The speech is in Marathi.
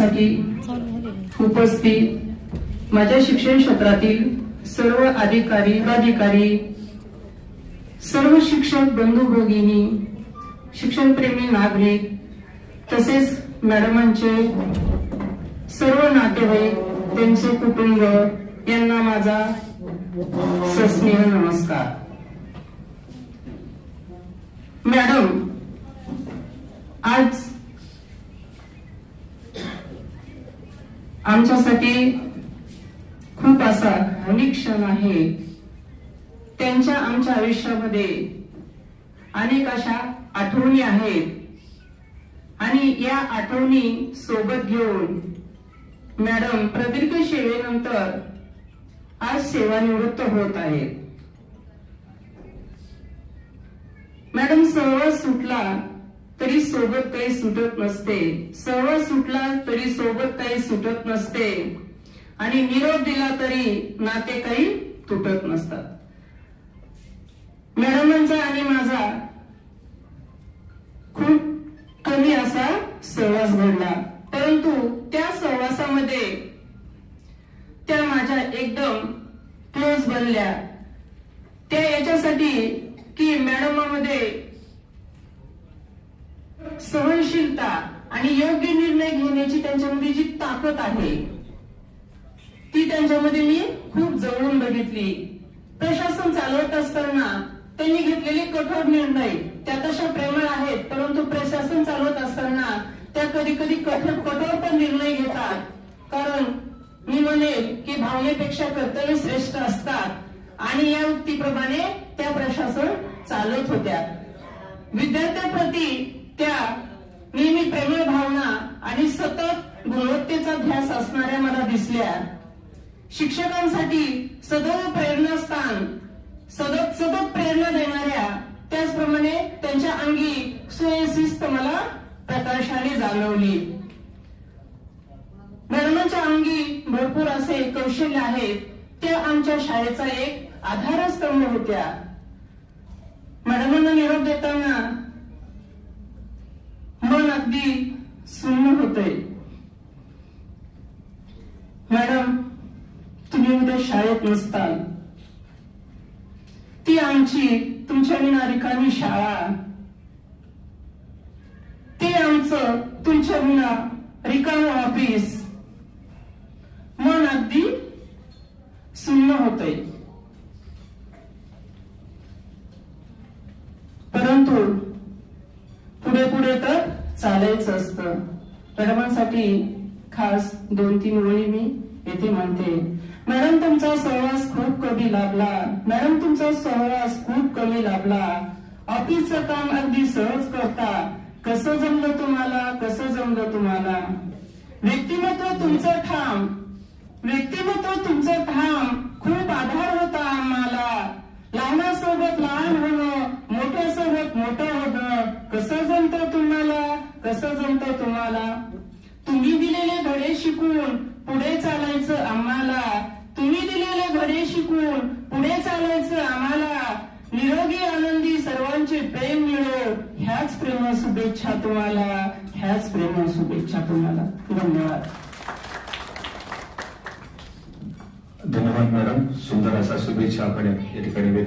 कार्यक्रमासाठी उपस्थित माझ्या शिक्षण क्षेत्रातील सर्व अधिकारी पदाधिकारी, सर्व शिक्षक बंधू भगिनी, शिक्षणप्रेमी नागरिक तसेच मॅडमांचे सर्व नातेवाईक, त्यांचे कुटुंब यांना माझा सस्नेह नमस्कार. मॅडम, आज आमच्यासाठी खूप असा भावनिक क्षण आहे. त्यांच्या आमच्या आयुष्यामध्ये अनेक अशा आठवणी आहेत आणि या आठवणी सोबत घेऊन मॅडम प्रदीर्घ सेवेनंतर आज सेवानिवृत्त होत आहेत. मॅडम, सहवास सुटला तरी सोबत काही सुटत नसते, सहवास सुटला तरी सोबत काही सुटत नसते आणि निरोप दिला तरी नाते काही तुटत नसतात. मॅडमांचा आणि माझा खूप कमी असा सहवास घडला, परंतु त्या सहवासामध्ये त्या माझ्या एकदम क्लोज बनल्या. त्या याच्यासाठी की मॅडमांमध्ये सहनशीलता आणि योग्य निर्णय घेण्याची त्यांच्यामध्ये जी ताकद आहे ती त्यांच्यामध्ये मी खूप जवळून बघितली. प्रशासन चालवत असताना त्यांनी घेतलेले कठोर निर्णय त्या तशा प्रेमळ आहेत, परंतु प्रशासन चालवत असताना त्या कधी कधी कठोर पण निर्णय घेतात. कारण मी म्हणेल की भावनेपेक्षा कर्तव्य श्रेष्ठ असतात आणि या उक्तीप्रमाणे त्या प्रशासन चालत होत्या. विद्यार्थ्यांप्रती त्या नेहमी प्रेमळ भावना आणि सतत गुणवत्तेचा ध्यास असणाऱ्या मला दिसल्या. शिक्षकांसाठी सदैव प्रेरणास्थान, सतत प्रेरणा देणाऱ्या, त्याचप्रमाणे त्यांच्या अंगी स्वयंशिस्त मला प्रकर्षाने जाणवली. मॅडमांच्या अंगी भरपूर असे कौशल्य आहेत. त्या आमच्या शाळेचा एक आधारस्तंभ होत्या. मॅडमांना निरोप देताना मन अगदी सुन्न होतंय. मॅडम, तुम्ही उद्या शाळेत नसताल, ती आमची तुमच्या विना रिकामी शाळा, ते आमचं तुमच्या विना रिकाम ऑफिस, मन अगदी सुन्न होतंय. परंतु पुढे पुढे तर चालायचं असतं. मॅडमांसाठी खास 2-3 ओळी मी येथे म्हणते. मॅडम, तुमचा सहवास खूप कमी लाभला. मॅडम, तुमचा सहवास खूप कमी लाभला. ऑफिसचं काम अगदी सहज करता. कसं जमलं तुम्हाला, कसं जमलं तुम्हाला. व्यक्तिमत्व तुमचं ठाम, व्यक्तिमत्व तुमचं ठाम, खूप आधार होता आम्हाला. लहानासोबत लहान होणं, मोठ्यासोबत मोठं होणं, कसं जमतं तुम्हाला, कसं जमतं तुम्हाला. तुम्ही दिलेले धडे शिकून पुढे चालायचं आम्हाला. तुम्ही दिलेले धडे शिकून पुढे चालायचं आम्हाला. निरोगी आनंदी सर्वांचे प्रेम मिळो, ह्याच प्रेम शुभेच्छा तुम्हाला, ह्याच प्रेम शुभेच्छा तुम्हाला. धन्यवाद. धन्यवाद मॅडम. सुंदर असा शुभेच्छा आपण या ठिकाणी